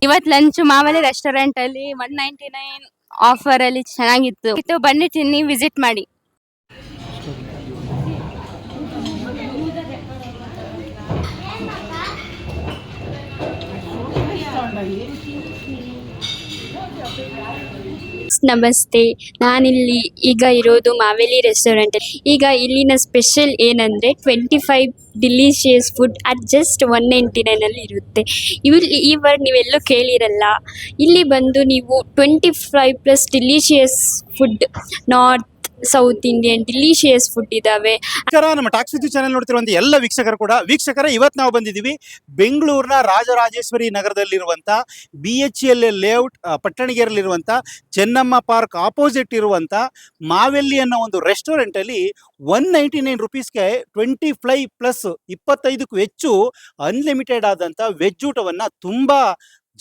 ಇವತ್ತು ಲಂಚ್ ಮಾಮೂಲಿ ರೆಸ್ಟೋರೆಂಟ್ ಅಲ್ಲಿ 199 ಆಫರ್ ಅಲ್ಲಿ ಚೆನ್ನಾಗಿತ್ತು. ಬನ್ನಿ ತಿನ್ನಿ, ವಿಸಿಟ್ ಮಾಡಿ. ನಮಸ್ತೆ, ನಾನಿಲ್ಲಿ ಈಗ ಇರೋದು ಮಾವೇಲಿ ರೆಸ್ಟೋರೆಂಟ್. ಈಗ ಇಲ್ಲಿನ ಸ್ಪೆಷಲ್ ಏನಂದರೆ 25 ಡಿಲಿಷಿಯಸ್ ಫುಡ್ ಅಟ್ ಜಸ್ಟ್ 199 ಅಲ್ಲಿ ಇರುತ್ತೆ. ಈ ವರ್ಡ್ ನೀವೆಲ್ಲೂ ಕೇಳಿರಲ್ಲ. ಇಲ್ಲಿ ಬಂದು ನೀವು 25+ delicious food, north south Indian delicious food ಇದಾವೆ. ನಮ್ಮ ಟಾಕ್ಸ್ ವಿತ್ ಚಾನೆಲ್ ನೋಡ್ತಿರುವಂತ ಎಲ್ಲ ವೀಕ್ಷಕರ ಇವತ್ತು ನಾವು ಬಂದಿದ್ದೀವಿ ಬೆಂಗಳೂರಿನ ರಾಜರಾಜೇಶ್ವರಿ ನಗರದಲ್ಲಿರುವಂತ BHEL ಲೇಔಟ್ ಪಟ್ಟಣಗೆರೆಯಲ್ಲಿರುವಂತ ಚೆನ್ನಮ್ಮ ಪಾರ್ಕ್ ಆಪೋಸಿಟ್ ಇರುವಂತ ಮಾವೆಲ್ಲಿ ಅನ್ನೋ ಒಂದು ರೆಸ್ಟೋರೆಂಟ್ ಅಲ್ಲಿ 199 ರುಪೀಸ್ಗೆ 25+25ಕ್ಕೂ ಹೆಚ್ಚು ಅನ್ಲಿಮಿಟೆಡ್ ಆದಂತ ವೆಜ್ ಊಟವನ್ನ ತುಂಬಾ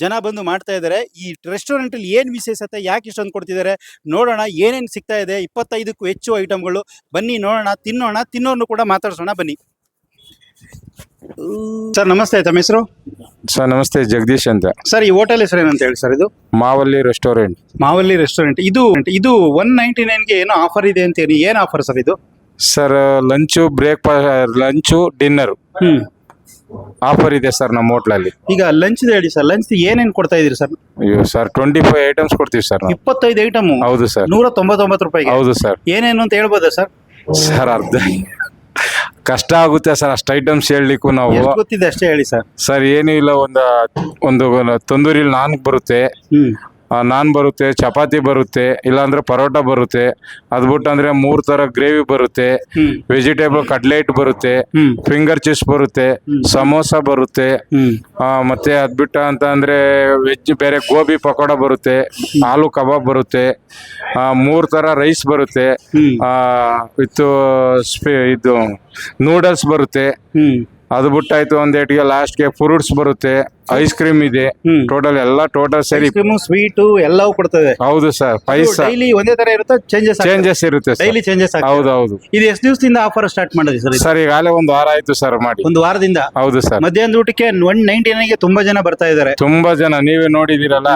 ಜನ ಬಂದು ಮಾಡ್ತಾ ಇದ್ದಾರೆ. ಈ ರೆಸ್ಟೋರೆಂಟ್ ಅಲ್ಲಿ ಏನು ವಿಶೇಷತೆ, ಯಾಕೆ ಇಷ್ಟೊಂದು ಕೊಡ್ತಿದ್ದಾರೆ ನೋಡೋಣ. ಏನೇನು ಸಿಗ್ತಾ ಇದೆ, 25ಕ್ಕೂ ಹೆಚ್ಚು ಐಟಮ್ಗಳು. ಬನ್ನಿ ನೋಡೋಣ, ತಿನ್ನೋರ್ನು ಕೂಡ ಮಾತಾಡ್ಸೋಣ ಬನ್ನಿ. ಸರ್ ನಮಸ್ತೆ, ತಮ್ಮ ಹೆಸರು? ಸರ್ ನಮಸ್ತೆ, ಜಗದೀಶ್ ಅಂತ. ಸರ್ ಈ ಹೋಟೆಲ್ ಹೆಸರು ಏನಂತ ಹೇಳಿ ಸರ್? ಇದು ಮಾವಲ್ಲಿ ರೆಸ್ಟೋರೆಂಟ್. ಇದು 199ಗೆ ಏನೋ ಆಫರ್ ಇದೆ ಅಂತ. ಏನು ಆಫರ್ ಸರ್ ಇದು? ಸರ್ ಲಂಚು ಡಿನ್ನರ್ ಆಫರ್ ಇದೆ ಸರ್ ನಮ್ಮ ಹೋಟ್ಲಲ್ಲಿ. ಈಗ ಲಂಚ್ ಹೇಳಿ ಸರ್, ಲಂಚ್ ಏನೇನು ಕೊಡ್ತಾ ಇದೀರಿ ಸರ್? ಅಯ್ಯೋ ಸರ್, 25 ಐಟಮ್ಸ್ ಕೊಡ್ತೀವಿ ಸರ್. 25 ಐಟಮ್? ಹೌದು ಸರ್. 199 ರೂಪಾಯಿಗೆ? ಹೌದು ಸರ್. ಏನೇನು ಅಂತ ಹೇಳ್ಬೋದಾ ಸರ್? ಸರ್ ಅರ್ಧ ಕಷ್ಟ ಆಗುತ್ತೆ ಸರ್ ಅಷ್ಟು ಐಟಮ್ಸ್ ಹೇಳಲಿಕ್ಕೂ. ನಾವು ಗೊತ್ತಿದೆ ಅಷ್ಟೇ ಹೇಳಿ ಸರ್. ಸರ್ ಏನೂ ಇಲ್ಲ, ಒಂದು ತಂದೂರಿಲಿ ನಾನ್ ಬರುತ್ತೆ, ಚಪಾತಿ ಬರುತ್ತೆ, ಇಲ್ಲಾಂದ್ರೆ ಪರೋಟ ಬರುತ್ತೆ. ಅದ್ ಬಿಟ್ಟು ಅಂದ್ರೆ 3 ತರ ಗ್ರೇವಿ ಬರುತ್ತೆ, ವೆಜಿಟೇಬಲ್ ಕಟ್ಲೆಟ್ ಬರುತ್ತೆ, ಫಿಂಗರ್ ಚಿಪ್ಸ್ ಬರುತ್ತೆ, ಸಮೋಸ ಬರುತ್ತೆ, ಮತ್ತೆ ಅದ್ ಬಿಟ್ಟ ಅಂತ ಅಂದ್ರೆ ವೆಜ್ ಬೇರೆ ಗೋಬಿ ಪಕೋಡ ಬರುತ್ತೆ, ಆಲೂ ಕಬಾಬ್ ಬರುತ್ತೆ, 3 ತರ ರೈಸ್ ಬರುತ್ತೆ, ಇದು ನೂಡಲ್ಸ್ ಬರುತ್ತೆ. ಅದು ಬಿಟ್ಟಾಯ್ತು ಒಂದೇಟಿಗೆ ಲಾಸ್ಟ್ಗೆ ಫ್ರೂಟ್ಸ್ ಬರುತ್ತೆ, ಐಸ್ ಕ್ರೀಮ್ ಇದೆ. ಟೋಟಲ್ ಸೇರಿ ಸ್ವೀಟ್ ಎಲ್ಲವೂ ಕೊಡ್ತದೆ. ಹೌದು ಸರ್. ಡೈಲಿ ಒಂದೇ ತರ ಇರುತ್ತೆ, ಚೇಂಜಸ್ ಇರುತ್ತೆ. Daily changes. ಹೌದು. ಇದು ಎಷ್ಟು ದಿವಸದಿಂದ ಆಫರ್ ಸ್ಟಾರ್ಟ್ ಮಾಡಿದ್ರಿ ಸರ್? ಸರ್ ಈಗಾಗಲೇ 1 ವಾರ ಆಯ್ತು ಸರ್ ಮಾಡಿ. 1 ವಾರದಿಂದ? ಹೌದು ಸರ್. ಮಧ್ಯಾಹ್ನದ ಊಟಕ್ಕೆ 199ಗೆ ತುಂಬಾ ಜನ ಬರ್ತಾ ಇದಾರೆ. ತುಂಬಾ ಜನ, ನೀವೇ ನೋಡಿದಿರಲ್ಲ,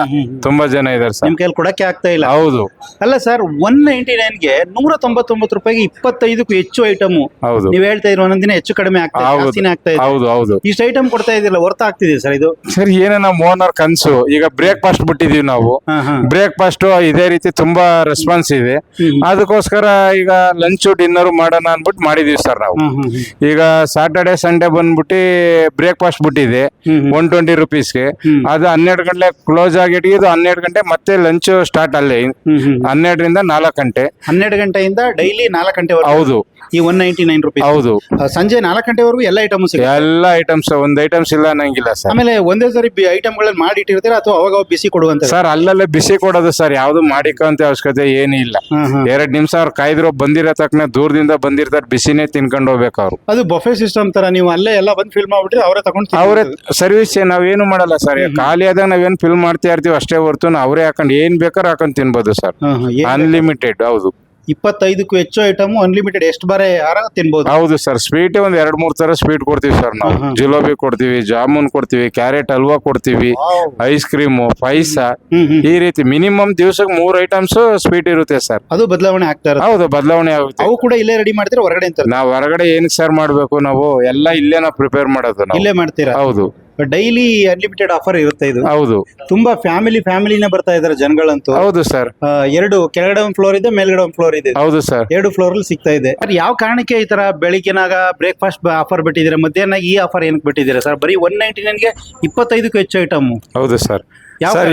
ತುಂಬಾ ಜನ ಇದಾರೆ ಸರ್. ನಿಮ್ ಕೈಲಿ ಕೊಡಕ್ಕೆ ಆಗ್ತಾ ಇಲ್ಲ? ಹೌದು. ಅಲ್ಲ ಸರ್, 199ಗೆ 199 ರೂಪಾಯಿಗೆ 25ಕ್ಕೂ ಹೆಚ್ಚು ಐಟಮ್. ಹೌದು. ನೀವ್ ಹೇಳ್ತಾ ಇರೋ ಒಂದೊಂದಿನ ಹೆಚ್ಚು ಕಡಿಮೆ ಆಗ್ತಾ ಇದೆ. ಹೌದು. ಇಷ್ಟು ಐಟಮ್ ಕೊಡ್ತಾ ಇದಿಲ್ಲ, ವರ್ತ್ ಆಗ್ತಿದೆ ಸರ್ ಇದು? ಸರ್ ಏನೇ ನಮ್ಮ ಓನರ್ ಕನ್ಸು. ಈಗ ಬ್ರೇಕ್ಫಾಸ್ಟ್ ಬಿಟ್ಟಿದೀವಿ ನಾವು. ಬ್ರೇಕ್ಫಾಸ್ಟ್ ಇದೇ ರೀತಿ ತುಂಬಾ ರೆಸ್ಪಾನ್ಸ್ ಇದೆ. ಅದಕ್ಕೋಸ್ಕರ ಈಗ ಲಂಚ್ ಡಿನ್ನರ್ ಮಾಡೋಣ ಅನ್ಬಿಟ್ಟು ಮಾಡಿದೀವಿ ಸರ್ ನಾವು. ಈಗ ಸಾಟರ್ಡೆ ಸಂಡೇ ಬಂದ್ಬಿಟ್ಟು ಬ್ರೇಕ್ಫಾಸ್ಟ್ ಬಿಟ್ಟಿದೆ 120 ರುಪೀಸ್ಗೆ. ಅದು 12 ಗಂಟೆ ಕ್ಲೋಸ್ ಆಗಿ 12 ಗಂಟೆ ಮತ್ತೆ ಲಂಚ್ ಸ್ಟಾರ್ಟ್ ಅಲ್ಲೇ 12ರಿಂದ 4 ಗಂಟೆ. 12 ಗಂಟೆಯಿಂದ ಡೈಲಿ 4 ಗಂಟೆ. ಹೌದು. ಈ 199 ರೂಪಾಯಿ. ಹೌದು. ಸಂಜೆ 4 ಗಂಟೆವರೆಗೂ ಎಲ್ಲ ಐಟಮ್ಸ್? ಎಲ್ಲ ಐಟಮ್ಸ್, ಒಂದ್ ಐಟಮ್ಸ್ ಇಲ್ಲ ಅನ್ನಂಗಿಲ್ಲ ಸರ್. ಆಮೇಲೆ ಒಂದೇ ಸರಿ ಐಟಮ್ಗಳನ್ನ ಮಾಡಿ ಇಟ್ಟಿರ್ತೀರಾ ಅಥವಾ ಅವಾಗ ಬಿಸಿ ಕೊಡುವಂತ? ಸರ್ ಅಲ್ಲಲ್ಲೇ ಬಿಸಿ ಕೊಡೋದು ಸರ್, ಯಾವ್ದು ಮಾಡಿಕೊಂತ ಅವಶ್ಯಕತೆ ಏನಿಲ್ಲ. 2 ನಿಮಿಷ ಅವ್ರು ಕಾಯ್ದ್ರು, ಬಂದಿರೋ ತಕ್ಷಣ ದೂರದಿಂದ ಬಂದಿರ್ತಾರೆ, ಬಿಸಿನೇ ತಿನ್ಕೊಂಡು ಹೋಗ್ಬೇಕು ಅವ್ರು. ಅದು ಬಫೆ ಸಿಸ್ಟಮ್ ತರ, ನೀವು ಅಲ್ಲೇ ಎಲ್ಲ ಬಂದು ಫಿಲ್ ಮಾಡ್ಬಿಟ್ರೆ ಅವರೇ ತಗೊಂಡು ಅವರೇ ಸರ್ವಿಸ್. ನಾವೇನು ಮಾಡಲ್ಲ ಸರ್, ಖಾಲಿ ಆದಾಗ ನಾವೇನು ಫಿಲ್ ಮಾಡ್ತಾ ಇರ್ತೀವಿ ಅಷ್ಟೇ ಹೊರ್ತು ಅವರೇ ಹಾಕೊಂಡು ಏನ್ ಬೇಕಾದ್ರೂ ಹಾಕೊಂಡು ತಿನ್ಬೋದು ಸರ್. ಅನ್ಲಿಮಿಟೆಡ್. ಹೌದು. 25ಕ್ಕೂ ಹೆಚ್ಚು ಐಟಮ್ ಅನ್ಲಿಮಿಟೆಡ್, ಎಷ್ಟು ಬಾರಿ ತಿನ್ಬಹುದು? ಹೌದು ಸರ್. ಸ್ವೀಟ್ 2-3 ತರ ಸ್ವೀಟ್ ಕೊಡ್ತೀವಿ ಸರ್ ನಾವು. ಜಿಲೇಬಿ ಕೊಡ್ತೀವಿ, ಜಾಮೂನ್ ಕೊಡ್ತೀವಿ, ಕ್ಯಾರೆಟ್ ಹಲ್ವಾ ಕೊಡ್ತೀವಿ, ಐಸ್ ಕ್ರೀಮು, ಪಾಯಸ, ಈ ರೀತಿ ಮಿನಿಮಮ್ ದಿವಸಕ್ಕೆ 3 ಐಟಮ್ಸ್ ಸ್ವೀಟ್ ಇರುತ್ತೆ ಸರ್. ಅದು ಬದಲಾವಣೆ ಆಗ್ತಾ ಇರುತ್ತೆ? ಹೌದು, ಬದಲಾವಣೆ ಆಗುತ್ತೆ. ಅವು ಕೂಡ ಇಲ್ಲೇ ರೆಡಿ ಮಾಡ್ತೀರಾ ಹೊರಗಡೆ ಅಂತ? ನಾವು ಹೊರಗಡೆ ಏನಕ್ಕೆ ಸರ್ ಮಾಡ್ಬೇಕು, ನಾವು ಎಲ್ಲ ಇಲ್ಲೇ ನಾವು ಪ್ರಿಪೇರ್ ಮಾಡೋದು. ಇಲ್ಲೇ ಮಾಡ್ತೀರಾ? ಹೌದು. ಡೈಲಿ ಅನ್ಲಿಮಿಟೆಡ್ ಆಫರ್ ಇರುತ್ತೆ ಇದು? ಹೌದು. ತುಂಬಾ ಫ್ಯಾಮಿಲಿನೇ ಬರ್ತಾ ಇದಾರೆ ಜನಗಳಂತೂ. ಹೌದು ಸರ್. 2 ಕೆಳಗಡೆ 1 ಫ್ಲೋರ್ ಇದೆ, ಮೇಲ್ಗಡೆ 1 ಫ್ಲೋರ್ ಇದೆ. ಹೌದು ಸರ್. 2 ಫ್ಲೋರ್ ಅಲ್ಲಿ ಸಿಗ್ತಾ ಇದೆ. ಯಾವ ಕಾರಣಕ್ಕೆ ಈ ತರ ಬೆಳಿಗ್ಗೆನಾಗ ಬ್ರೇಕ್ಫಾಸ್ಟ್ ಆಫರ್ ಬಿಟ್ಟಿದ್ದೀರಾ, ಮಧ್ಯಾಹ್ನ ಈ ಆಫರ್ ಏನಕ್ಕೆ ಬಿಟ್ಟಿದ್ದೀರಾ ಸರ್? ಬರೀ 199ಗೆ 25ಕ್ಕೂ ಹೆಚ್ಚು ಐಟಮ್? ಹೌದು ಸರ್. ಸರ್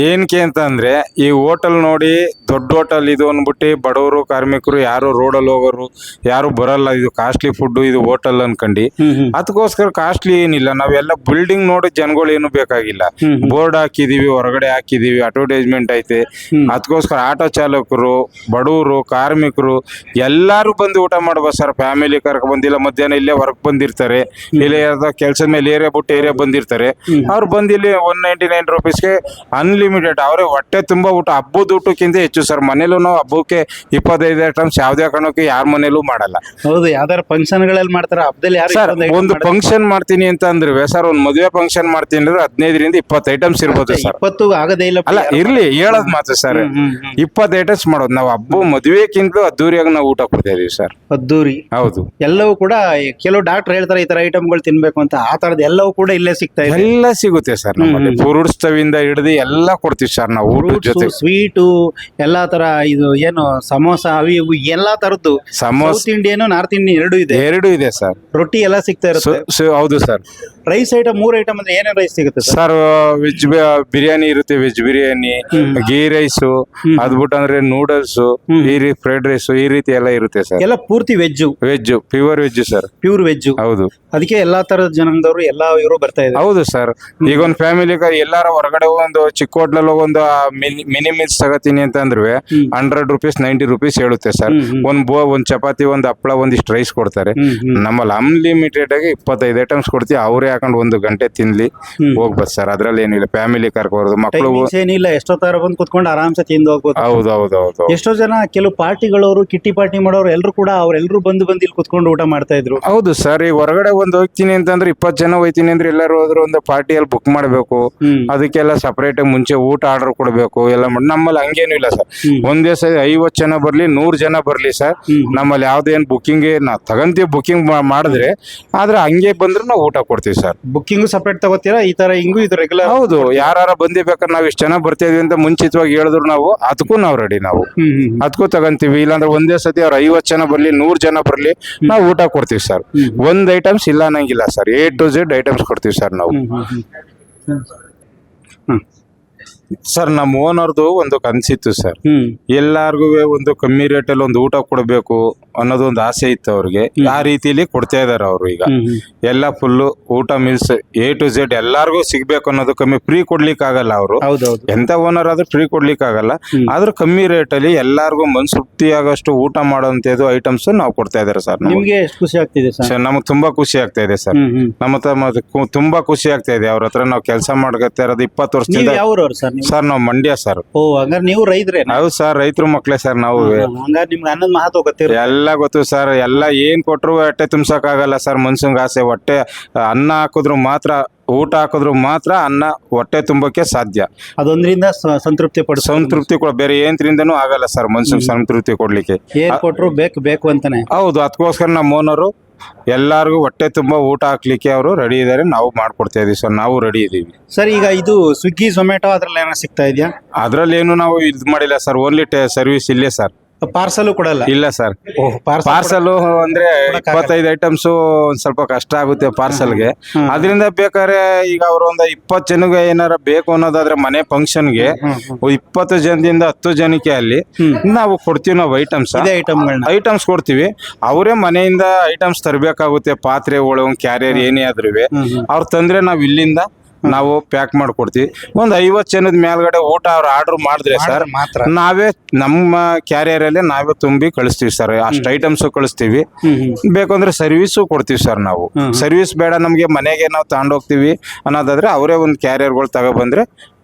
ಏನಕ್ಕೆ ಅಂತ ಅಂದ್ರೆ, ಈ ಹೋಟೆಲ್ ನೋಡಿ, ದೊಡ್ಡ ಹೋಟೆಲ್ ಇದು ಅಂದ್ಬಿಟ್ಟು ಬಡವರು ಕಾರ್ಮಿಕರು ಯಾರು ರೋಡಲ್ಲಿ ಹೋಗೋರು ಯಾರು ಬರಲ್ಲ. ಇದು ಕಾಸ್ಟ್ಲಿ ಫುಡ್, ಇದು ಹೋಟೆಲ್ ಅನ್ಕಂಡು. ಅದಕ್ಕೋಸ್ಕರ ಕಾಸ್ಟ್ಲಿ ಏನಿಲ್ಲ, ನಾವೆಲ್ಲ ಬಿಲ್ಡಿಂಗ್ ನೋಡಿ ಜನಗಳು ಏನು ಬೇಕಾಗಿಲ್ಲ. ಬೋರ್ಡ್ ಹಾಕಿದೀವಿ, ಹೊರಗಡೆ ಹಾಕಿದೀವಿ, ಅಡ್ವರ್ಟೈಸ್ಮೆಂಟ್ ಐತೆ. ಅದಕ್ಕೋಸ್ಕರ ಆಟೋ ಚಾಲಕರು, ಬಡವರು, ಕಾರ್ಮಿಕರು ಎಲ್ಲಾರು ಬಂದು ಊಟ ಮಾಡ್ಬೋದು ಸರ್. ಫ್ಯಾಮಿಲಿ ಕರ್ಕ ಬಂದಿಲ್ಲ, ಮಧ್ಯಾಹ್ನ ಇಲ್ಲೇ ಹೊರಗೆ ಬಂದಿರ್ತಾರೆ, ಇಲ್ಲೇ ಕೆಲಸದ ಮೇಲೆ ಏರಿಯಾ ಬಿಟ್ಟು ಏರಿಯಾ ಬಂದಿರ್ತಾರೆ. ಅವ್ರು ಬಂದಿಲ್ಲಿ 199 ರುಪೀಸ್ ಊಟಕ್ಕೆ ಅನ್ಲಿಮಿಟೆಡ್ ಅವರೇ ಹೊಟ್ಟೆ ತುಂಬಾ ಊಟ, ಹಬ್ಬದ ಊಟಕ್ಕಿಂತ ಹೆಚ್ಚು ಸರ್. ಮನೇಲೂ ನಾವು ಹಬ್ಬಕ್ಕೆ 25 ಐಟಮ್ಸ್ ಯಾವುದೇ ಕಾರಣಕ್ಕೆ ಯಾರ ಮನೇಲೂ ಮಾಡಲ್ಲ ಹೌದು, ಯಾವ್ದಾರ ಫಂಕ್ಷನ್ ಗಳಲ್ಲಿ ಮಾಡ್ತಾರ, ಹಬ್ಬದಲ್ಲಿ ಯಾರು ಸರ್. ಒಂದು ಫಂಕ್ಷನ್ ಮಾಡ್ತೀನಿ ಅಂತ ಅಂದ್ರೆ ಸರ್, ಒಂದು ಮದುವೆ ಫಂಕ್ಷನ್ ಮಾಡ್ತೀನಿ ಅಂದ್ರೆ 15 ರಿಂದ 20 ಐಟಮ್ಸ್ ಇರ್ಬೋದು ಸರ್. 20 ಆಗದೇ ಇಲ್ಲ. ಅಲ್ಲ ಇರ್ಲಿ, ಹೇಳೋದ್ ಮಾತ್ರ ಸರ್. 20 ಐಟಮ್ಸ್ ಮಾಡೋದು ನಾವು. ಹಬ್ಬ ಮದುವೆಕ್ಕಿಂತ ಅದ್ದೂರಿಯಾಗಿ ನಾವು ಊಟ ಕೊಡ್ತಾ ಇದೀವಿ ಸರ್. ಅದ್ದೂರಿ. ಹೌದು, ಎಲ್ಲವೂ ಕೂಡ ಕೆಲವು ಡಾಕ್ಟರ್ ಹೇಳ್ತಾರೆ ಈ ತರ ಐಟಮ್ಗಳು ತಿನ್ಬೇಕು ಅಂತ, ಆ ತರದ್ ಎಲ್ಲವೂ ಕೂಡ ಇಲ್ಲೇ ಸಿಗ್ತಾ ಇದೆ. ಎಲ್ಲ ಸಿಗುತ್ತೆ ಸರ್ ನಮ್ಮಲ್ಲಿ. ಫ್ರೂಟ್ಸ್ ತವಿಂದ ಹಿಡಿದು ಎಲ್ಲ ಕೊಡ್ತೀವಿ ಸರ್ ನಾವು ಊಟದ ಜೊತೆ. ಸ್ವೀಟು ಎಲ್ಲಾ ತರ, ಇದು ಏನು ಸಮೋಸ ಅವಿ ಇವು ಎಲ್ಲಾ ತರದ್ದು. Samosa south Indian, north Indian ಎರಡು ಇದೆ ಸರ್. ರೊಟ್ಟಿ ಎಲ್ಲ ಸಿಗ್ತಾ ಇರುತ್ತೆ. ಹೌದು ಸರ್. ರೈಸ್ ಐಟಮ್ 3 ಐಟಮ್ ಅಂದ್ರೆ ಏನೇನ್ ರೈಸ್ ಸಿಗುತ್ತೆ ಸರ್? ವೆಜ್ ಬಿರಿಯಾನಿ ಇರುತ್ತೆ, ವೆಜ್ ಬಿರಿಯಾನಿ, ಗೀ ರೈಸು, ಅದ್ಬಿಟ್ಟು ಅಂದ್ರೆ ನೂಡಲ್ಸ್, ಈ ರೀತಿ ಫ್ರೈಡ್ ರೈಸ್, ಈ ರೀತಿ ಎಲ್ಲ ಇರುತ್ತೆ ಸರ್. ಎಲ್ಲ ಪೂರ್ತಿ veg pure veg sir. Pure veg. ಹೌದು, ಅದಕ್ಕೆ ಎಲ್ಲಾ ತರದ ಜನಾಂಗದವರು ಎಲ್ಲಾ ಇವರು ಬರ್ತಾ ಇದ್ದಾರೆ. ಹೌದು ಸರ್. ಈಗ ಒಂದು ಫ್ಯಾಮಿಲಿ ಎಲ್ಲಾರ ಹೊರಗಡೆ ಒಂದು ಚಿಕ್ಕ ಹೋಟ್ಲಲ್ಲಿ ಒಂದು ಮಿನಿ ಮೀಲ್ಸ್ ತಗೋತೀನಿ ಅಂತ ಅಂದ್ರೆ 100 ರೂಪೀಸ್ 90 ರೂಪೀಸ್ ಹೇಳುತ್ತೆ ಸರ್. ಒಂದ್ ಚಪಾತಿ, ಒಂದ್ ಹಪ್ಪಳ, ಒಂದಿಷ್ಟು ರೈಸ್ ಕೊಡ್ತಾರೆ. ನಮ್ಮಲ್ಲಿ ಅನ್ಲಿಮಿಟೆಡ್ ಆಗಿ 25 ಐಟಮ್ಸ್ ಕೊಡ್ತೀವಿ. ಅವರೇ ಹಾಕೊಂಡು 1 ಗಂಟೆ ತಿನ್ಲಿ ಹೋಗ್ಬೋದು ಸರ್. ಅದ್ರಲ್ಲಿ ಏನಿಲ್ಲ, ಫ್ಯಾಮಿಲಿ ಕರ್ಕೋದು, ಮಕ್ಕಳು ಏನಿಲ್ಲ, ಎಷ್ಟೋ ತರ ಬಂದು ಕುತ್ಕೊಂಡು ಆರಾಮ್ಸೆ ತಿಂದು ಹೋಗ್ಬೋದು. ಹೌದು. ಎಷ್ಟೋ ಜನ ಕೆಲವು ಪಾರ್ಟಿಗಳವರು, ಕಿಟ್ಟಿ ಪಾರ್ಟಿ ಮಾಡೋರು ಎಲ್ಲರೂ ಕೂಡ ಅವ್ರೆಲ್ಲರೂ ಬಂದು ಇಲ್ಲಿ ಕುತ್ಕೊಂಡು ಊಟ ಮಾಡ್ತಾ ಇದ್ರು. ಹೌದು ಸರ್. ಈ ಹೊರಗಡೆ ಒಂದು ಹೋಗ್ತೀನಿ ಅಂತಂದ್ರೆ 20 ಜನ ಹೋಗ್ತೀನಿ ಅಂದ್ರೆ ಎಲ್ಲರೂ ಹೋದ್ರು ಒಂದು ಪಾರ್ಟಿಯಲ್ಲಿ ಬುಕ್ ಮಾಡ್ಬೇಕು. ಅದಕ್ಕೆಲ್ಲ ಸಪರೇಟ್ ಆಗಿ ಮುಂಚೆ ಊಟ ಆರ್ಡರ್ ಕೊಡ್ಬೇಕು ಎಲ್ಲ ಮಾಡಿ. ನಮ್ಮಲ್ಲಿ ಹಂಗೇನು ಇಲ್ಲ ಸರ್. ಒಂದೇ ಸರಿ 50 ಜನ ಬರ್ಲಿ, 100 ಜನ ಬರ್ಲಿ ಸರ್, ನಮ್ಮಲ್ಲಿ ಯಾವ್ದೇನ್ ಬುಕ್ಕಿಂಗ್ ನಾವು ತಗಂತೀವಿ. ಬುಕ್ಕಿಂಗ್ ಮಾಡಿದ್ರೆ ಆದ್ರೆ ಹಂಗೆ ಬಂದ್ರೆ ನಾವು ಊಟ ಕೊಡ್ತೀವಿ ಸರ್. Booking separate ತಗೋತೀರಾ? ಈ ತರ ಹಿಂಗೂ ಇದು ರೆಗ್ಯುಲರ್? ಹೌದು, ಯಾರ ಬಂದಿ ಬೇಕಾದ್ರೆ ನಾವು ಇಷ್ಟು ಜನ ಬರ್ತಾ ಇದೀವಿ ಅಂತ ಮುಂಚಿತವಾಗಿ ಹೇಳಿದ್ರು ನಾವು ಅದಕ್ಕೂ ನಾವು ರೆಡಿ. ನಾವು ಅದಕ್ಕೂ ತಗಂತೀವಿ. ಇಲ್ಲಾಂದ್ರೆ ಒಂದೇ ಸತಿ ಅವ್ರು 50 ಜನ ಬರ್ಲಿ, 100 ಜನ ಬರ್ಲಿ, ನಾವು ಊಟ ಕೊಡ್ತೀವಿ ಸರ್. ಒಂದ್ ಐಟಮ್ಸ್ ಇಲ್ಲ ಅನ್ನಂಗಿಲ್ಲ sir. A to Z items ಕೊಡ್ತೀವಿ ಸರ್ ನಾವು. ಸರ್, ನಮ್ಮ ಓನರ್ದು ಒಂದು ಕನ್ಸಿತ್ತು ಸರ್. ಎಲ್ಲಾರ್ಗು ಒಂದು ಕಮ್ಮಿ ರೇಟಲ್ಲಿ ಒಂದು ಊಟ ಕೊಡ್ಬೇಕು ಅನ್ನೋದೊಂದು ಆಸೆ ಇತ್ತು ಅವ್ರಿಗೆ. ಆ ರೀತಿಯಲ್ಲಿ ಕೊಡ್ತಾ ಇದಾರೆ ಅವರು. ಈಗ ಎಲ್ಲ ಫುಲ್ಲು ಊಟ ಮೀಲ್ಸ್ A to Z ಎಲ್ಲಾರ್ಗು ಸಿಗ್ಬೇಕು ಅನ್ನೋದು. ಕಮ್ಮಿ ಫ್ರೀ ಕೊಡ್ಲಿಕ್ಕೆ ಆಗಲ್ಲ ಅವರು. ಎಂತ ಓನರ್ ಆದ್ರೂ ಫ್ರೀ ಕೊಡ್ಲಿಕ್ಕೆ ಆಗಲ್ಲ. ಆದ್ರೂ ಕಮ್ಮಿ ರೇಟಲ್ಲಿ ಎಲ್ಲಾರ್ಗು ಮನಸ್ತೃಪ್ತಿ ಆಗೋಷ್ಟು ಊಟ ಮಾಡೋಂಥದ್ದು ಐಟಮ್ಸ್ ನಾವು ಕೊಡ್ತಾ ಇದಾರೆ ಸರ್. ನಿಮ್ಗೆ ಎಷ್ಟು ಖುಷಿ ಆಗ್ತಿದೆ ಸರ್? ನಮ್ಗೆ ತುಂಬಾ ಖುಷಿ ಆಗ್ತಾ ಇದೆ ಸರ್. ನಮ್ಮ ತುಂಬಾ ಖುಷಿ ಆಗ್ತಾ ಇದೆ. ಅವ್ರ ಹತ್ರ ನಾವು ಕೆಲಸ ಮಾಡ್ಕೊತಾ ಇರೋದು 20 ವರ್ಷದಿಂದ. ಸರ್, ನಾವು ಮಂಡ್ಯ ಸರ್. ಓ, ಹಂಗಾರೆ ನೀವು ರೈತರೇ? ಹೌದು ಸರ್, ರೈತರು ಮಕ್ಳೇ ಸರ್ ನಾವು. ಹಂಗಾರೆ ನಿಮ್ಗೆ ಅನ್ನದ ಮಹತ್ವ ಗೊತ್ತಿರೋ ಎಲ್ಲ ಗೊತ್ತು ಸರ್. ಎಲ್ಲ ಏನ್ ಕೊಟ್ರು ಹೊಟ್ಟೆ ತುಂಬಸಕ್ ಆಗಲ್ಲ ಸರ್. ಮನ್ಸಂಗ್ ಆಸೆ. ಹೊಟ್ಟೆ ಅನ್ನ ಹಾಕಿದ್ರು ಮಾತ್ರ, ಊಟ ಹಾಕಿದ್ರು ಮಾತ್ರ ಅನ್ನ ಹೊಟ್ಟೆ ತುಂಬಕ್ಕೆ ಸಾಧ್ಯ. ಅದೊಂದ್ರಿಂದ ಸಂತೃಪ್ತಿ ಬೇರೆ ಏನ್ರಿಂದನೂ ಆಗಲ್ಲ ಸರ್ ಮನ್ಸಂಗ್ ಸಂತೃಪ್ತಿ ಕೊಡ್ಲಿಕ್ಕೆ. ಏನ್ ಕೊಟ್ರು ಬೇಕು ಅಂತಾನೆ. ಹೌದು, ಅದಕ್ಕೋಸ್ಕರ ನಮ್ಮ ಓನರು ಎಲ್ಲಾರ್ಗು ಹೊಟ್ಟೆ ತುಂಬಾ ಊಟ ಹಾಕ್ಲಿಕ್ಕೆ ಅವರು ರೆಡಿ ಇದಾರೆ. ನಾವು ಮಾಡ್ಕೊಡ್ತಾ ಇದೀವಿ ಸರ್. ನಾವು ರೆಡಿ ಇದೀವಿ ಸರ್. ಈಗ ಇದು ಸ್ವಿಗ್ಗಿ, ಝೊಮ್ಯಾಟೊ ಅದ್ರಲ್ಲಿ ಏನೋ ಸಿಗ್ತಾ ಇದೆಯಾ? ಅದ್ರಲ್ಲಿ ಏನು ನಾವು ಇದು ಮಾಡಿಲ್ಲ ಸರ್. ಓನ್ಲಿ ಸರ್ವಿಸ್ ಇಲ್ಲೇ ಸರ್. ಪಾರ್ಸಲ್ ಕೊಡಲ್ಲ? ಇಲ್ಲ ಸರ್. ಪಾರ್ಸಲ್ ಅಂದ್ರೆ 25 ಐಟಮ್ಸ್ ಒಂದ್ ಸ್ವಲ್ಪ ಕಷ್ಟ ಆಗುತ್ತೆ ಪಾರ್ಸಲ್ಗೆ. ಅದರಿಂದ ಬೇಕಾದ್ರೆ ಈಗ ಅವ್ರು ಒಂದು 20 ಜನಗೆ ಏನಾರ ಬೇಕು ಅನ್ನೋದಾದ್ರೆ ಮನೆ ಫಂಕ್ಷನ್ಗೆ 20 ಜನದಿಂದ 10 ಜನಕ್ಕೆ ಅಲ್ಲಿ ನಾವು ಕೊಡ್ತೀವಿ. ನಾವು ಐಟಮ್ಸ್ ಕೊಡ್ತೀವಿ. ಅವರೇ ಮನೆಯಿಂದ ಐಟಮ್ಸ್ ತರಬೇಕಾಗುತ್ತೆ. ಪಾತ್ರೆ, ಒಳಗ್ ಕ್ಯಾರಿಯರ್ ಏನೇ ಆದ್ರೂ ಅವ್ರು ತಂದ್ರೆ ನಾವ್ ಇಲ್ಲಿಂದ ನಾವು ಪ್ಯಾಕ್ ಮಾಡ್ಕೊಡ್ತೀವಿ. ಒಂದ್ 50 ಜನದ ಮೇಲ್ಗಡೆ ಊಟ ಅವ್ರು ಆರ್ಡರ್ ಮಾಡಿದ್ರೆ ಸರ್, ನಾವೇ ನಮ್ಮ ಕ್ಯಾರಿಯರ್ ಅಲ್ಲೇ ನಾವೇ ತುಂಬಿ ಕಳಿಸ್ತೀವಿ ಸರ್. ಅಷ್ಟು ಐಟಮ್ಸ್ ಕಳಿಸ್ತೀವಿ. ಬೇಕಂದ್ರೆ ಸರ್ವಿಸು ಕೊಡ್ತೀವಿ ಸರ್. ನಾವು ಸರ್ವಿಸ್ ಬೇಡ ನಮ್ಗೆ, ಮನೆಗೆ ನಾವು ತಗೊಂಡೋಗ್ತೀವಿ ಅನ್ನೋದಾದ್ರೆ ಅವರೇ ಒಂದು ಕ್ಯಾರಿಯರ್ಗಳು ತಗೊಬಂದ್ರೆ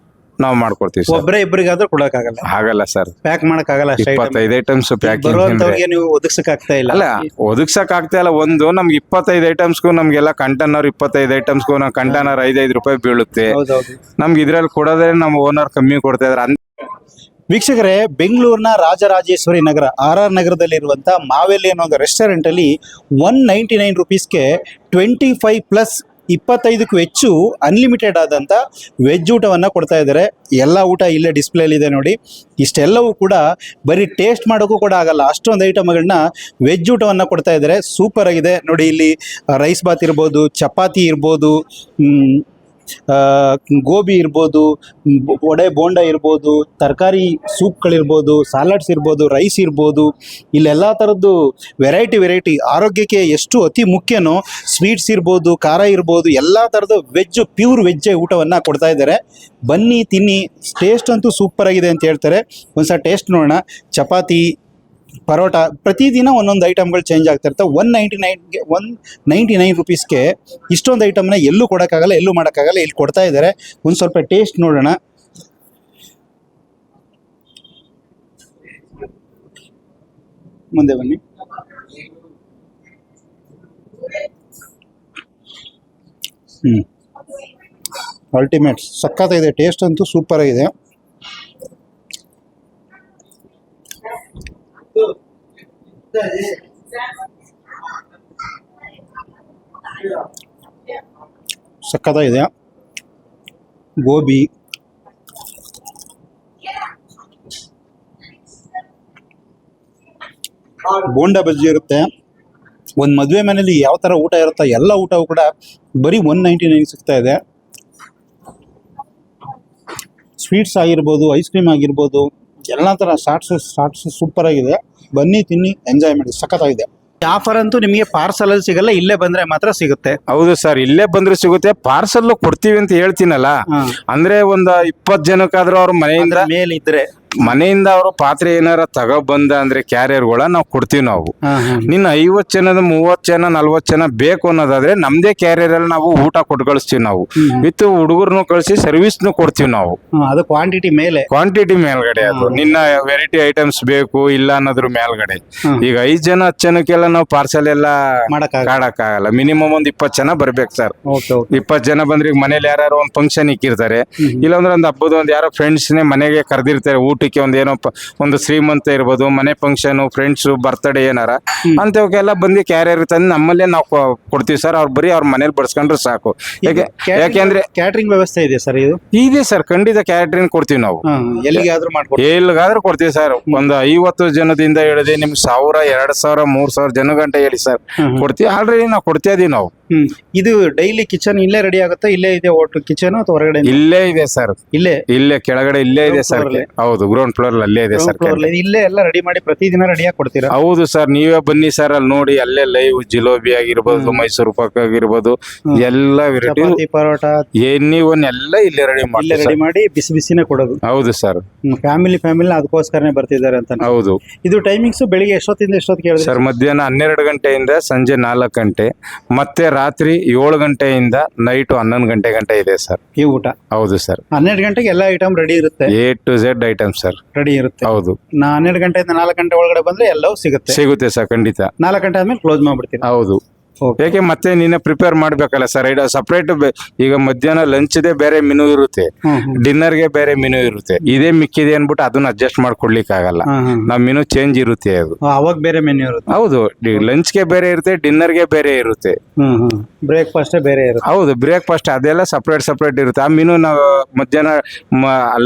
ನಾವು ಮಾಡ್ಕೊಡ್ತೀವಿ ಸರ್. ಒಬ್ಬರೇ ಇಬ್ಬರಿಗಾದ್ರೂ ಕೊಡಕ್ಕಾಗಲ್ಲ? ಆಗಲ್ಲ ಸರ್. ಪ್ಯಾಕ್ ಮಾಡಕ್ಕಾಗಲ್ಲ. 25 ಐಟಮ್ಸ್ ಪ್ಯಾಕಿಂಗ್ ನೀವು ಒದಗಿಸಕ್ ಆಗ್ತಾ ಇಲ್ಲ? ಅಲ್ಲ, ಒದಗಿಸಕ್ ಆಗ್ತಾ ಇಲ್ಲ. ಒಂದು ನಮ್ಗೆ 25 ಐಟಮ್ಸ್ಗೂ ನಮ್ಗೆಲ್ಲ ಕಂಟೈನರ್ 25 ಐಟಮ್ಸ್ಗೂ ನಾವು ಕಂಟೈನರ್ 5 ರೂಪಾಯಿ ಬೀಳುತ್ತೆ. ನಮ್ಗೆ ಇದ್ರಲ್ಲಿ ಕೊಡೋದೇ ನಮ್ಮ ಓನರ್ ಕಮ್ಮಿ ಕೊಡ್ತಾ ಇದಾರೆ. ವೀಕ್ಷಕರೇ, ಬೆಂಗಳೂರಿನ ರಾಜರಾಜೇಶ್ವರಿ ನಗರ RR ನಗರದಲ್ಲಿರುವಂಥ ಮಾವೆಲಿ ಅನ್ನೋ ಒಂದು ರೆಸ್ಟೋರೆಂಟ್ ಅಲ್ಲಿ 199 ರೂಪೀಸ್ಗೆ 25+ 25ಕ್ಕೂ ಹೆಚ್ಚು ಅನ್ಲಿಮಿಟೆಡ್ ಆದಂಥ ವೆಜ್ ಊಟವನ್ನು ಕೊಡ್ತಾ ಇದ್ದಾರೆ. ಎಲ್ಲ ಊಟ ಇಲ್ಲೇ ಡಿಸ್ಪ್ಲೇಲಿ ಇದೆ ನೋಡಿ. ಇಷ್ಟೆಲ್ಲವೂ ಕೂಡ ಬರೀ ಟೇಸ್ಟ್ ಮಾಡೋಕ್ಕೂ ಕೂಡ ಆಗಲ್ಲ, ಅಷ್ಟೊಂದು ಐಟಮ್ಗಳನ್ನ ವೆಜ್ ಊಟವನ್ನು ಕೊಡ್ತಾ ಇದ್ದಾರೆ. ಸೂಪರ್ ಆಗಿದೆ ನೋಡಿ. ಇಲ್ಲಿ ರೈಸ್ ಬಾತ್ ಇರ್ಬೋದು, ಚಪಾತಿ ಇರ್ಬೋದು, ಗೋಬಿ ಇರ್ಬೋದು, ವಡೆ ಬೋಂಡ ಇರ್ಬೋದು, ತರಕಾರಿ ಸೂಪ್ಗಳಿರ್ಬೋದು, ಸಲಾಡ್ಸ್ ಇರ್ಬೋದು, ರೈಸ್ ಇರ್ಬೋದು. ಇಲ್ಲೆಲ್ಲ ಥರದ್ದು ವೆರೈಟಿ ಆರೋಗ್ಯಕ್ಕೆ ಎಷ್ಟು ಅತಿ ಮುಖ್ಯನೋ ಸ್ವೀಟ್ಸ್ ಇರ್ಬೋದು, ಖಾರ ಇರ್ಬೋದು, ಎಲ್ಲ ಥರದ ಪ್ಯೂರ್ ವೆಜ್ಜೇ ಊಟವನ್ನು ಕೊಡ್ತಾ ಇದ್ದಾರೆ. ಬನ್ನಿ, ತಿನ್ನಿ. ಟೇಸ್ಟ್ ಅಂತೂ ಸೂಪರ್ ಆಗಿದೆ ಅಂತ ಹೇಳ್ತಾರೆ. ಒಂದ್ಸಲ ಟೇಸ್ಟ್ ನೋಡೋಣ. ಚಪಾತಿ, ಪರೋಟ, ಪ್ರತಿದಿನ ಒಂದೊಂದು ಐಟಮ್ಗಳು ಚೇಂಜ್ ಆಗ್ತಾ ಇರ್ತವೆ. 199 ರೂಪೀಸ್ಗೆ ಇಷ್ಟೊಂದು ಐಟಮ್ನ ಎಲ್ಲೂ ಕೊಡೋಕ್ಕಾಗಲ್ಲ, ಎಲ್ಲೂ ಮಾಡೋಕ್ಕಾಗಲ್ಲ. ಇಲ್ಲಿ ಕೊಡ್ತಾ ಇದ್ದಾರೆ. ಒಂದು ಸ್ವಲ್ಪ ಟೇಸ್ಟ್ ನೋಡೋಣ. ಮುಂದೆ ಬನ್ನಿ. ಅಲ್ಟಿಮೇಟ್, ಸಖತ್ತಾಗಿದೆ. ಟೇಸ್ಟ್ ಅಂತೂ ಸೂಪರ್ ಆಗಿದೆ. ಸಖತ್ತಾಗಿದೆ. ಗೋಬಿ, ಬೋಂಡಾ ಬಜ್ಜಿ ಇರುತ್ತೆ. ಒಂದು ಮದುವೆ ಮನೇಲಿ ಯಾವ ಥರ ಊಟ ಇರುತ್ತೋ ಎಲ್ಲ ಊಟವು ಕೂಡ ಬರೀ 199 ಸಿಗ್ತಾ ಇದೆ. ಸ್ವೀಟ್ಸ್ ಆಗಿರ್ಬೋದು, ಐಸ್ ಕ್ರೀಮ್ ಆಗಿರ್ಬೋದು, ಎಲ್ಲ ಥರ ಸ್ಟಾರ್ಟ್ಸ್ ಸೂಪರ್ ಆಗಿದೆ. ಬನ್ನಿ, ತಿನ್ನಿ, ಎಂಜಾಯ್ ಮಾಡಿ. ಸಖತ್ತಾಗಿದೆ. ಆಫರ್ ಅಂತೂ ನಿಮಗೆ ಪಾರ್ಸಲ್ ಅಲ್ಲಿ ಸಿಗಲ್ಲ, ಇಲ್ಲೇ ಬಂದ್ರೆ ಮಾತ್ರ ಸಿಗುತ್ತೆ. ಹೌದು ಸರ್, ಇಲ್ಲೇ ಬಂದ್ರೆ ಸಿಗುತ್ತೆ. ಪಾರ್ಸಲ್ ಕೊಡ್ತೀವಿ ಅಂತ ಹೇಳ್ತೀನಲ್ಲ, ಅಂದ್ರೆ ಒಂದು 20 ಜನಕ್ಕಾದ್ರೂ ಅವ್ರ ಮನೆಯಿಂದ ಅವರು ಪಾತ್ರೆ ಏನಾರ ತಗೊಬಂದ ಅಂದ್ರೆ ಕ್ಯಾರಿಯರ್ಗಳ ನಾವು ಕೊಡ್ತೀವಿ. ನಾವು ನಿನ್ನ 50 ಜನದ 30 ಜನ 40 ಜನ ಬೇಕು ಅನ್ನೋದಾದ್ರೆ ನಮ್ದೇ ಕ್ಯಾರಿಯರ್ ಅಲ್ಲಿ ನಾವು ಊಟ ಕೊಟ್ಟು ಕಳಿಸ್ತೀವಿ. ನಾವು ವಿತ್ ಹುಡುಗರ್ನು ಕಳಿಸಿ ಸರ್ವಿಸ್ನು ಕೊಡ್ತೀವಿ ನಾವು. ಅದು ಕ್ವಾಂಟಿಟಿ ಮೇಲ್ಗಡೆ. ಅದು ನಿನ್ನ ವೆರೈಟಿ ಐಟಮ್ಸ್ ಬೇಕು ಇಲ್ಲ ಅನ್ನೋದ್ರ ಮೇಲ್ಗಡೆ. ಈಗ 5 ಜನ 10 ಜನಕ್ಕೆಲ್ಲ ನಾವು ಪಾರ್ಸಲ್ ಎಲ್ಲ ಕಾಡಕ್ಕಾಗಲ್ಲ. ಮಿನಿಮಮ್ ಒಂದು 20 ಜನ ಬರ್ಬೇಕು ಸರ್. 20 ಜನ ಬಂದ್ರೆ ಈಗ ಮನೇಲಿ ಯಾರು ಒಂದು ಫಂಕ್ಷನ್ ಇಕ್ಕಿರ್ತಾರೆ, ಇಲ್ಲಾಂದ್ರೆ ಒಂದು ಹಬ್ಬದ ಒಂದು ಯಾರೋ ಫ್ರೆಂಡ್ಸ್ನೇ ಮನೆಗೆ ಕರೆದಿರ್ತಾರೆ ಊಟಕ್ಕೆ. ಒಂದು ಶ್ರೀಮಂತ ಇರ್ಬೋದು, ಮನೆ ಫಂಕ್ಷನ್, ಫ್ರೆಂಡ್ಸ್ ಬರ್ತ್ಡೇ ಏನಾರ ಅಂತವಕ್ಕೆಲ್ಲ ಬಂದು ಕ್ಯಾರಿಯರ್ ತಂದು ನಮ್ಮಲ್ಲೇ ನಾವು ಕೊಡ್ತೀವಿ ಸರ್. ಅವ್ರು ಬರೀ ಅವ್ರ ಮನೇಲಿ ಬಡ್ಸ್ಕೊಂಡ್ರೆ ಸಾಕು. ಯಾಕೆಂದ್ರೆ ಕ್ಯಾಟರಿಂಗ್ ವ್ಯವಸ್ಥೆ ಇದೆ ಸರ್. ಇದು ಇದೆ ಸರ್, ಖಂಡಿತ ಕ್ಯಾಟರಿಂಗ್ ಕೊಡ್ತೀವಿ ನಾವು. ಎಲ್ಲಿಗಾದ್ರೂ ಕೊಡ್ತೀವಿ ಸರ್. ಒಂದು 50 ಜನದಿಂದ ಹಿಡಿದು ನಿಮ್ಗೆ 1000, 2000, 3000 ಜನ ಗಂಟೆ ಹೇಳಿ ಸರ್ ಕೊಡ್ತೀವಿ. ಆಲ್ರೆಡಿ ನಾವು ಕೊಡ್ತಾ ಇದೀವಿ ನಾವು. ಇದು ಡೈಲಿ ಕಿಚನ್ ಇಲ್ಲೇ ರೆಡಿ ಆಗುತ್ತೆ? ಇಲ್ಲೇ ಇದೆ ಹೋಟೆಲ್ ಕಿಚನ್ ಅಥವಾ ಹೊರಗಡೆ? ಇಲ್ಲೇ ಇದೆ ಸರ್. ಇಲ್ಲೇ ಕೆಳಗಡೆ ಇಲ್ಲೇ ಇದೆ ಸರ್. ಹೌದು, ಗ್ರೌಂಡ್ ಫ್ಲೋರ್ ಅಲ್ಲೇ ಇದೆ ಸರ್. ಇಲ್ಲೇ ಎಲ್ಲ ರೆಡಿ ಮಾಡಿ ಪ್ರತಿದಿನ ರೆಡಿಯಾಗಿ ಕೊಡ್ತೀರಾ? ಹೌದು ಸರ್, ನೀವೇ ಬನ್ನಿ ಸರ್, ಅಲ್ಲಿ ನೋಡಿ. ಅಲ್ಲೇ ಲೈವ್ ಜಿಲೇಬಿ ಆಗಿರ್ಬೋದು, ಮೈಸೂರು ಪಾಕ್ ಆಗಿರ್ಬೋದು, ಎಲ್ಲ ವೆರೈಟಿ ಪರೋಟ ಎಲ್ಲ ಇಲ್ಲೇ ರೆಡಿ ಮಾಡಿ ಬಿಸಿ ಬಿಸಿನೇ ಕೊಡೋದು. ಹೌದು ಸರ್. ಫ್ಯಾಮಿಲಿ ಅದಕ್ಕೋಸ್ಕರನೇ ಬರ್ತಿದ್ದಾರೆ ಅಂತ. ಹೌದು. ಇದು ಟೈಮಿಂಗ್ಸ್ ಬೆಳಿಗ್ಗೆ ಎಷ್ಟೊತ್ತಿಂದ ಎಷ್ಟೊತ್ತಿಗೆ ಸರ್? ಮಧ್ಯಾಹ್ನ 12 ಗಂಟೆಯಿಂದ ಸಂಜೆ 4 ಗಂಟೆ, ಮತ್ತೆ ರಾತ್ರಿ 7 ಗಂಟೆಯಿಂದ ನೈಟ್ 11 ಗಂಟೆ ಇದೆ ಸರ್ ಈ ಊಟ. ಹೌದು ಸರ್. 12 ಗಂಟೆಗೆ ಎಲ್ಲ ಐಟಮ್ ರೆಡಿ ಇರುತ್ತೆ. A to Z item sir ready ಇರುತ್ತೆ. ಹೌದು. 12 ಗಂಟೆಯಿಂದ 4 ಗಂಟೆ ಒಳಗಡೆ ಬಂದ್ರೆ ಎಲ್ಲವೂ ಸಿಗುತ್ತೆ ಸರ್, ಖಂಡಿತ. 4 ಗಂಟೆ ಆದ್ಮೇಲೆ ಕ್ಲೋಸ್ ಮಾಡ್ಬಿಡ್ತೀವಿ. ಹೌದು. ಯಾಕೆ ಮತ್ತೆ ನೀನೆ ಪ್ರಿಪೇರ್ ಮಾಡ್ಬೇಕಲ್ಲ ಸರ್. ಸಪರೇಟ್ ಈಗ ಮಧ್ಯಾಹ್ನ ಲಂಚ್ದೇ ಬೇರೆ ಮೆನು ಇರುತ್ತೆ, ಡಿನ್ನರ್ಗೆ ಬೇರೆ ಮೆನು ಇರುತ್ತೆ. ಇದೇ ಮಿಕ್ಕಿದೆ ಅನ್ಬಿಟ್ಟು ಅದನ್ನ ಅಡ್ಜಸ್ಟ್ ಮಾಡ್ಕೊಡ್ಲಿಕ್ಕೆ ಆಗಲ್ಲ. ನಮ್ ಮೆನು ಚೇಂಜ್ ಇರುತ್ತೆ. ಅದು ಅವಾಗ ಬೇರೆ ಮೆನು ಇರುತ್ತೆ. ಹೌದು, ಲಂಚ್ಗೆ ಬೇರೆ ಇರುತ್ತೆ, ಡಿನ್ನರ್ಗೆ ಬೇರೆ ಇರುತ್ತೆ, ಬ್ರೇಕ್ಫಾಸ್ಟ್ ಬೇರೆ ಇರುತ್ತೆ. ಹೌದು, ಬ್ರೇಕ್ಫಾಸ್ಟ್ ಅದೆಲ್ಲ ಸಪರೇಟ್ ಇರುತ್ತೆ. ಆ ಮೆನು ನಾವು ಮಧ್ಯಾಹ್ನ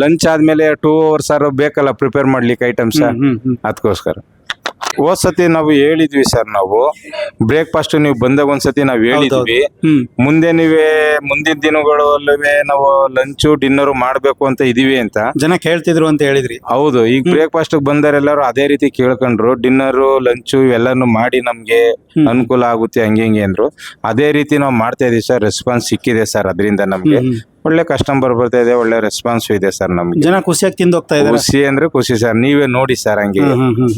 ಲಂಚ್ ಆದ್ಮೇಲೆ 2 hours ಬೇಕಲ್ಲ ಪ್ರಿಪೇರ್ ಮಾಡ್ಲಿಕ್ಕೆ ಐಟಮ್ಸ್. ಅದಕ್ಕೋಸ್ಕರ ಹೋದ್ ಸತಿ ನಾವು ಹೇಳಿದ್ವಿ ಸರ್, ನಾವು ಬ್ರೇಕ್ಫಾಸ್ಟ್ ನೀವು ಬಂದಾಗ ಒಂದ್ಸತಿ ನಾವು ಹೇಳಿದ್ವಿ, ಮುಂದಿನ ದಿನಗಳಲ್ಲೂ ನಾವು ಲಂಚು ಡಿನ್ನರ್ ಮಾಡ್ಬೇಕು ಅಂತ ಇದೀವಿ ಅಂತ ಜನ ಕೇಳ್ತಿದ್ರು ಅಂತ ಹೇಳಿದ್ರಿ. ಹೌದು. ಈಗ ಬ್ರೇಕ್ಫಾಸ್ಟ್ ಬಂದರೆಲ್ಲರೂ ಅದೇ ರೀತಿ ಕೇಳ್ಕೊಂಡ್ರು. ಡಿನ್ನರು ಲಂಚು ಇವೆಲ್ಲಾನು ಮಾಡಿ ನಮ್ಗೆ ಅನುಕೂಲ ಆಗುತ್ತೆ ಹಂಗೆ ಅಂದ್ರು. ಅದೇ ರೀತಿ ನಾವು ಮಾಡ್ತಾ ಇದೀವಿ ಸರ್. ರೆಸ್ಪಾನ್ಸ್ ಸಿಕ್ಕಿದೆ ಸರ್. ಅದರಿಂದ ನಮ್ಗೆ ಒಳ್ಳೆ ಕಸ್ಟಮರ್ ಬರ್ತಾ ಇದೆ, ಒಳ್ಳೆ ರೆಸ್ಪಾನ್ಸ್ ಇದೆ ಸರ್. ನಮ್ಗೆ ಜನ ಖುಷಿಯಾಗಿ ತಿಂದು ಹೋಗ್ತಾ ಇದ್ದಾರೆ. ಖುಷಿ ಅಂದ್ರೆ ಖುಷಿ ಸರ್. ನೀವೇ ನೋಡಿ ಸರ್, ಹಂಗೆ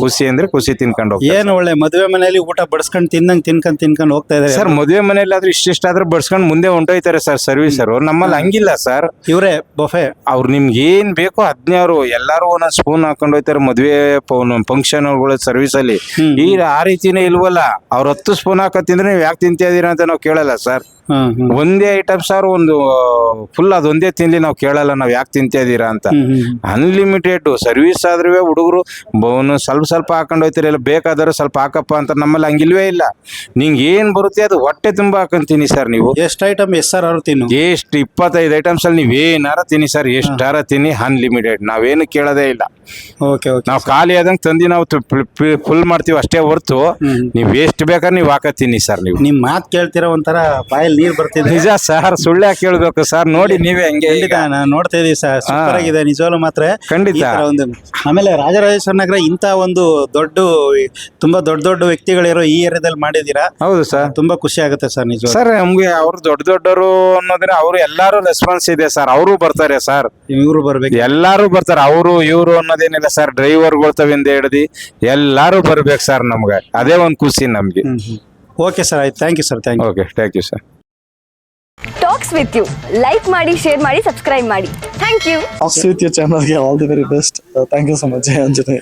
ಖುಷಿ ಅಂದ್ರೆ ಖುಷಿ ತಿನ್ಕೊಂಡು ಹೋಗ್ತಾರೆ. ಏನು ಒಳ್ಳೆ ಮದುವೆ ಮನೆಯಲ್ಲಿ ಊಟ ಬಡಿಸ್ಕೊಂಡು ತಿನ್ಕೊಂಡು ಹೋಗ್ತಾ ಇದ್ದಾರೆ ಸರ್. ಮದುವೆ ಮನೆಯಲ್ಲಿ ಆದ್ರೂ ಇಷ್ಟಾದ್ರೂ ಬಡ್ಸ್ಕೊಂಡು ಮುಂದೆ ಹೊಂಟೋಯ್ತಾರೆ ಸರ್ ಸರ್ವಿಸರ್. ನಮ್ಮಲ್ಲಿ ಹಂಗಿಲ್ಲ ಸರ್. ಇವರೇ ಬಫೆ. ಅವ್ರು ನಿಮ್ಗೆ ಏನ್ ಬೇಕೋ ಅದನ್ನೇ ಅವರು ಎಲ್ಲಾರು ಒಂದೊಂದು ಸ್ಪೂನ್ ಹಾಕೊಂಡು ಹೋಯ್ತಾರೆ ಮದುವೆ ಫಂಕ್ಷನ್ ಸರ್ವಿಸ್ ಅಲ್ಲಿ. ಈಗ ಆ ರೀತಿನೇ ಇಲ್ವಲ್ಲ. ಅವ್ರು 10 ಸ್ಪೂನ್ ಹಾಕೋ ತಿಂದ್ರೆ ನೀವು ಯಾಕೆ ತಿಂತಿದ್ದೀರಾ ಅಂತ ನಾವು ಕೇಳಲ್ಲ ಸರ್. ಒಂದೇ ಐಟಮ್ ಸರ್, ಒಂದು ಫುಲ್ ಅದೊಂದೇ ತಿನ್ಲಿ ನಾವು ಕೇಳಲ್ಲ, ನಾವ್ ಯಾಕೆ ತಿಂತಾ ಇದೀರಾ ಅಂತ. ಅನ್ಲಿಮಿಟೆಡ್ ಸರ್ವಿಸ್ ಆದ್ರೂ ಹುಡುಗರು ಸ್ವಲ್ಪ ಹಾಕೊಂಡು ಹೋಯ್ತಾರೆ. ಎಲ್ಲ ಬೇಕಾದ್ರೆ ಸ್ವಲ್ಪ ಹಾಕಪ್ಪ ಅಂತ. ನಮ್ಮಲ್ಲಿ ಹಂಗಿಲ್ವೇ ಇಲ್ಲ. ನಿಂಗೆ ಏನ್ ಬರುತ್ತೆ ಅದು ಹೊಟ್ಟೆ ತುಂಬಾ ಹಾಕೊಂತೀನಿ ಸರ್. ನೀವು ಎಷ್ಟು ಐಟಮ್ ಎಷ್ಟಾರು ತಿನ್ನು, ಎಷ್ಟು 25 ಐಟಮ್ಸ್ ಅಲ್ಲಿ ನೀವ್ ಏನಾರ ತಿನ್ನಿ ಸರ್, ಎಷ್ಟಾರ ತಿನ್ನಿ, ಅನ್ಲಿಮಿಟೆಡ್. ನಾವೇನು ಕೇಳೋದೇ ಇಲ್ಲ. ನಾವು ಖಾಲಿ ಆದಂಗೆ ತಂದಿ ನಾವು ಫುಲ್ ಮಾಡ್ತೀವಿ ಅಷ್ಟೇ ಹೊರ್ತು ನೀವ್ ಎಷ್ಟು ಬೇಕಾದ್ರೆ ನೀವ್ ಹಾಕತ್ತೀನಿ ಸರ್. ನೀವು ನಿಮ್ ಮಾತ್ ಕೇಳ್ತೀರಾ ಒಂಥರ ಬಾಯಲ್ಲಿ ನೀರ್ ಬರ್ತಿದೆ. ನಿಜ ಸರ್, ಸುಳ್ಳೆ ಕೇಳ್ಬೇಕು ಸರ್. ನೋಡಿ ನೀವೇ ಹಂಗೆ ನೋಡ್ತಾ ಇದೀವಿ ಸರ್. ಸೂಪರ್ ಆಗಿದೆ ನಿಜವಾಗ್ಲೂ ಮಾತ್ರ, ಖಂಡಿತ. ಆಮೇಲೆ ರಾಜರಾಜೇಶ್ವರ ನಗರ ಇಂತ ಒಂದು ತುಂಬಾ ದೊಡ್ಡ ವ್ಯಕ್ತಿಗಳಿರೋ ಈ ಏರಿಯಾದಲ್ಲಿ ಮಾಡಿದೀರಾ. ಹೌದು ಸರ್, ತುಂಬಾ ಖುಷಿ ಆಗುತ್ತೆ ಸರ್. ನಿಜ ಸರ್, ನಮ್ಗೆ ಅವ್ರು ದೊಡ್ಡವರು ಅನ್ನೋದ್ರೆ ಅವ್ರು ಎಲ್ಲಾರು ರೆಸ್ಪಾನ್ಸ್ ಇದೆ ಸರ್. ಅವರು ಬರ್ತಾರೆ ಸರ್, ಇವ್ರು ಬರ್ಬೇಕು, ಎಲ್ಲಾರು ಬರ್ತಾರೆ. ಅವರು ಇವ್ರು ಅನ್ನೋದೇನಿಲ್ಲ ಸರ್. ಡ್ರೈವರ್ಗಳು ತವಿಂದ ಹಿಡ್ದು ಎಲ್ಲಾರು ಬರ್ಬೇಕು ಸರ್. ನಮ್ಗೆ ಅದೇ ಒಂದು ಖುಷಿ ನಮ್ಗೆ. ಓಕೆ ಸರ್, ಆಯ್ತು. Thank you sir. Okay, thank you sir. Talks with you. Like ಮಾಡಿ, share ಮಾಡಿ, subscribe ಮಾಡಿ. Thank you. Talks with you channel ಗೆ all the very best. Thank you so much, Anjane.